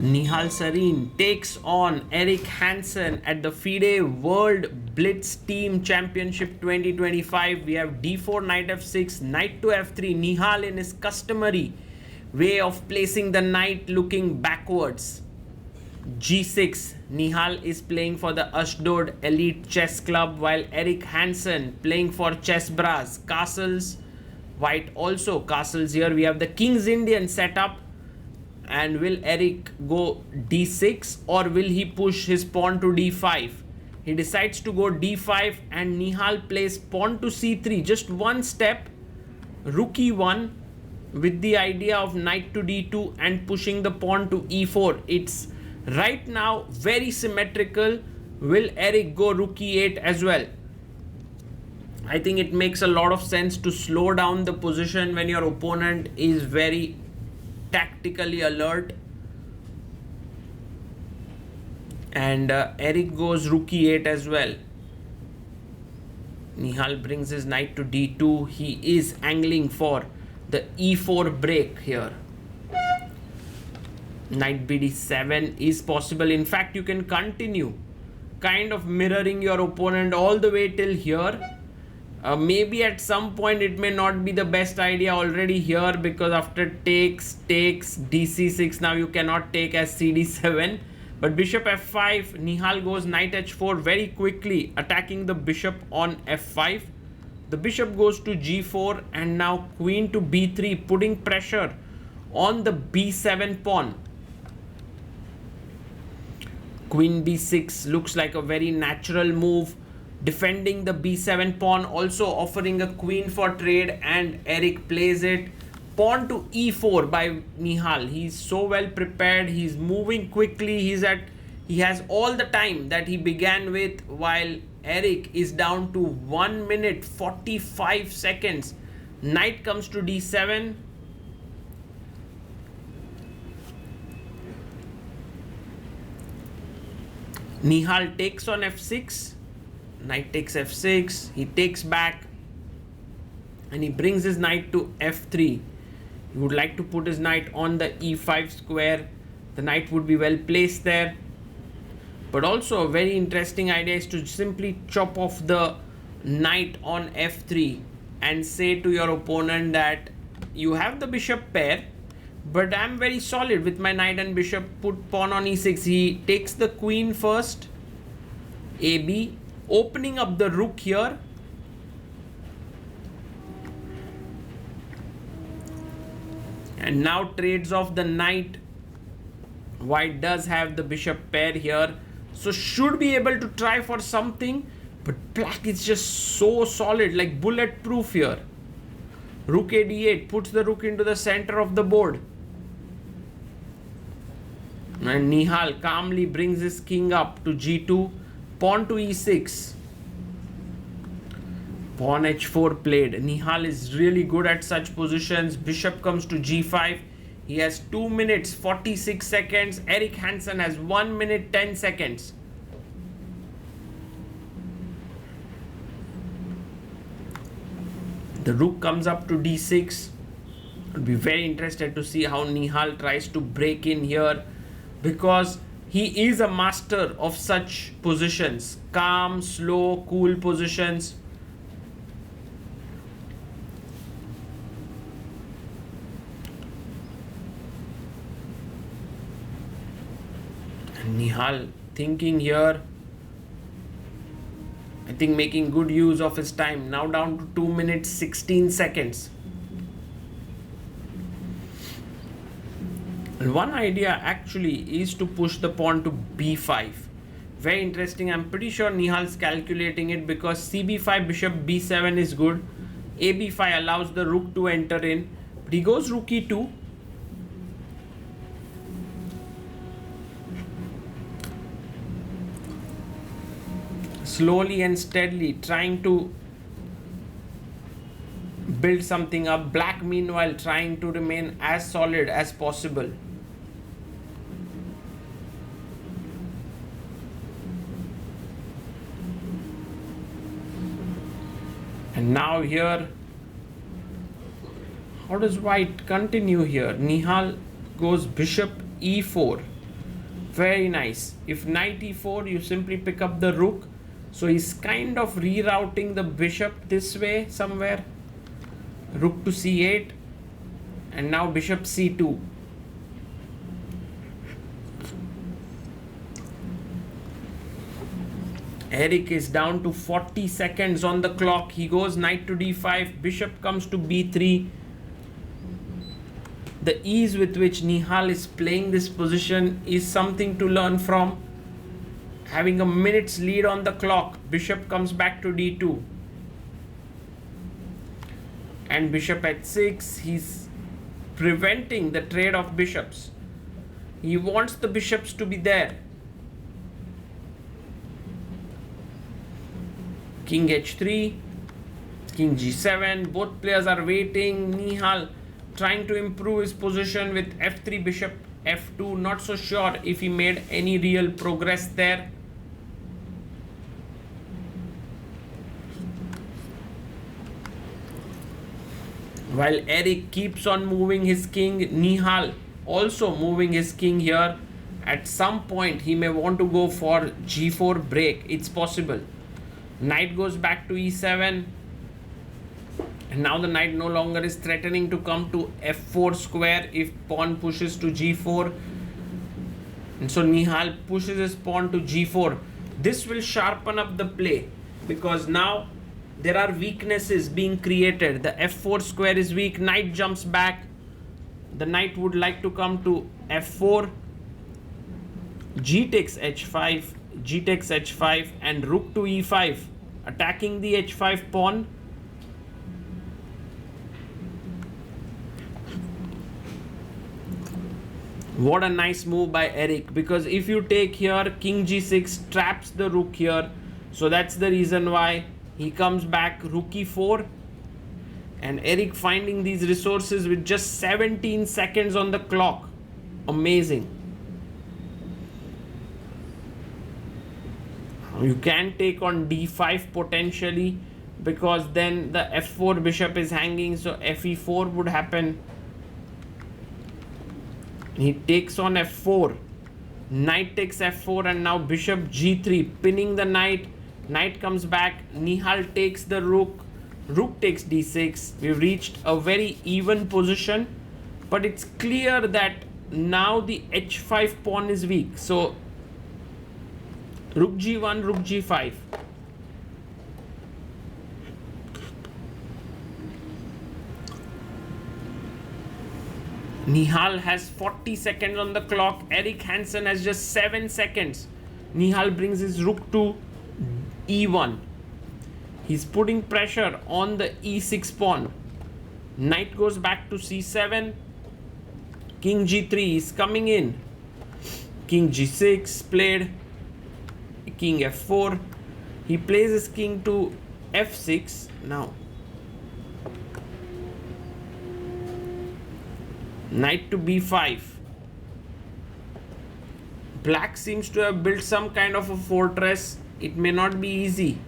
Nihal Sarin takes on Eric Hansen at the FIDE World Blitz Team Championship 2025. We have d4, knight f6, knight to f3. Nihal in his customary way of placing the knight looking backwards. g6. Nihal is playing for the Ashdod Elite Chess Club while Eric Hansen playing for ChessBrah's. Castles. White also castles here. We have the King's Indian setup. And will Eric go d6 or will he push his pawn to d5? He decides to go d5 and Nihal plays pawn to c3. Just one step, rook e1 with the idea of knight to d2 and pushing the pawn to e4. It's right now very symmetrical. Will Eric go rook e8 as well? I think it makes a lot of sense to slow down the position when your opponent is very tactically alert. And Eric goes rook e8 as well. Nihal brings his knight to d2. He is angling for the e4 break here. Knight bd7 is possible. In fact, you can continue kind of mirroring your opponent all the way till here. Maybe at some point it may not be the best idea already here, because after takes dc6, now you cannot take as cd7. But bishop f5, Nihal goes knight h4 very quickly, attacking the bishop on f5. The bishop goes to g4 and now queen to b3, putting pressure on the b7 pawn. Queen b6 looks like a very natural move, defending the b7 pawn, also offering a queen for trade, and Eric plays it. Pawn to e4 by Nihal. He's so well prepared. He's moving quickly. He has all the time that he began with, while Eric is down to 1 minute 45 seconds. Knight comes to d7. Nihal takes on f6. Knight takes f6, he takes back and he brings his knight to f3. He would like to put his knight on the e5 square. The knight would be well placed there. But also a very interesting idea is to simply chop off the knight on f3 and say to your opponent that you have the bishop pair, but I'm very solid with my knight and bishop. Put pawn on e6. He takes the queen first, ab, opening up the rook here. And now trades off the knight. White does have the bishop pair here, so should be able to try for something, but black is just so solid, like bulletproof here. Rook a d8 puts the rook into the center of the board. And Nihal calmly brings his king up to g2. Pawn to e6. Pawn h4 played. Nihal is really good at such positions. Bishop comes to g5. He has 2 minutes 46 seconds. Eric Hansen has 1 minute 10 seconds. The rook comes up to d6. I'll be very interested to see how Nihal tries to break in here, because he is a master of such positions. Calm, slow, cool positions. And Nihal thinking here. I think making good use of his time. Now down to 2 minutes 16 seconds. And one idea actually is to push the pawn to b5. Very interesting. I'm pretty sure Nihal's calculating it, because cb5, bishop b7 is good. ab5 allows the rook to enter in. But he goes rook e2. Slowly and steadily trying to build something up. Black meanwhile trying to remain as solid as possible. And now here, how does white continue here? Nihal goes bishop e4. Very nice. If knight e4, you simply pick up the rook. So he's kind of rerouting the bishop this way somewhere. Rook to c8. And now bishop c2. Eric is down to 40 seconds on the clock. He goes knight to d5. Bishop comes to b3. The ease with which Nihal is playing this position is something to learn from. Having a minute's lead on the clock, bishop comes back to d2. And bishop h6, he's preventing the trade of bishops. He wants the bishops to be there. King h3, king g7, both players are waiting. Nihal trying to improve his position with f3, bishop f2. Not so sure if he made any real progress there. While Eric keeps on moving his king, Nihal also moving his king here. At some point, he may want to go for g4 break. It's possible. Knight goes back to e7. And now the knight no longer is threatening to come to f4 square if pawn pushes to g4. And so Nihal pushes his pawn to g4. This will sharpen up the play because now there are weaknesses being created. The f4 square is weak. Knight jumps back. The knight would like to come to f4. G takes h5. G takes h5 and rook to e5. Attacking the h5 pawn. What a nice move by Eric, because if you take here, king g6 traps the rook here. So that's the reason why he comes back rook e4. And Eric finding these resources with just 17 seconds on the clock. Amazing. You can take on d5 potentially, because then the f4 bishop is hanging, so fe4 would happen. He takes on f4. Knight takes f4 and now bishop g3, pinning the knight. Knight comes back. Nihal takes the rook. Rook takes d6. We've reached a very even position, but it's clear that now the h5 pawn is weak. So rook g1, rook g5. Nihal has 40 seconds on the clock. Eric Hansen has just 7 seconds. Nihal brings his rook to e1. He's putting pressure on the e6 pawn. Knight goes back to c7. King g3 is coming in. King g6 played. King f4. He plays his king to f6 now. Knight to b5. Black seems to have built some kind of a fortress. It may not be easy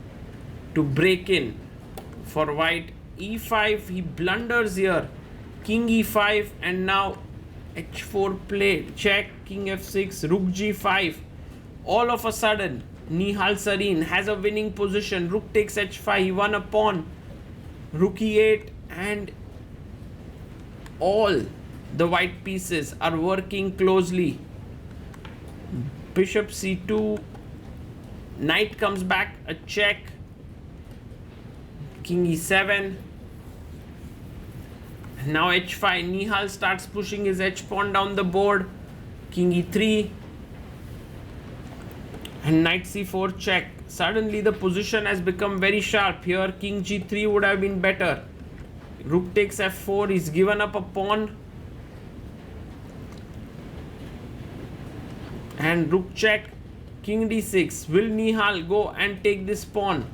to break in for white. e5, he blunders here. King e5 and now h4 played. Check, king f6, rook g5. All of a sudden, Nihal Sarin has a winning position. Rook takes h5, he won a pawn. Rook e8 and all the white pieces are working closely. Bishop c2. Knight comes back, a check. King e7. Now h5. Nihal starts pushing his h pawn down the board. King e3. And knight c4 check. Suddenly the position has become very sharp here. King g3 would have been better. Rook takes f4. He's given up a pawn. And rook check. King d6. Will Nihal go and take this pawn?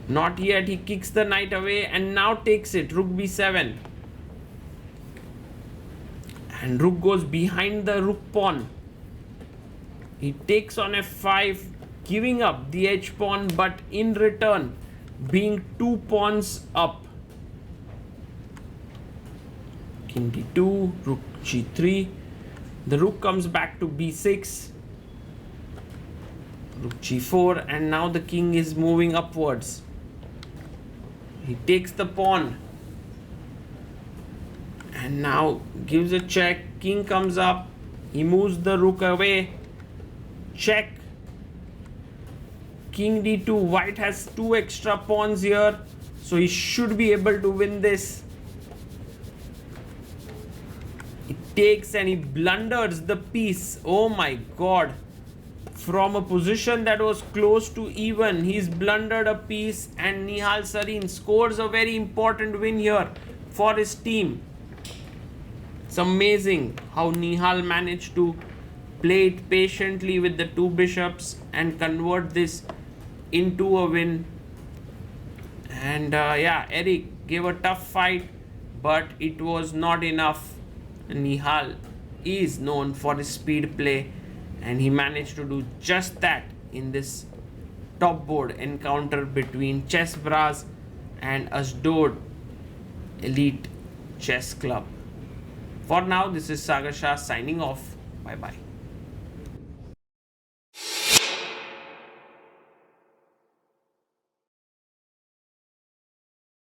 Not yet. He kicks the knight away and now takes it. Rook b7. And rook goes behind the rook pawn. He takes on f5, giving up the h pawn, but in return being 2 pawns up. King d2, rook g3. The rook comes back to b6, rook g4, and now the king is moving upwards. He takes the pawn and now gives a check. King comes up, he moves the rook away, check, king d2. White has 2 extra pawns here, so he should be able to win this. He takes and he blunders the piece. Oh my god. From a position that was close to even, he's blundered a piece, and Nihal Sarin scores a very important win here for his team. It's amazing how Nihal managed to play it patiently with the 2 bishops and convert this into a win. And yeah, Eric gave a tough fight, but it was not enough. Nihal is known for his speed play, and he managed to do just that in this top board encounter between ChessBrah's and Ashdod Elite Chess Club. For now, this is Sagar Shah signing off. Bye bye.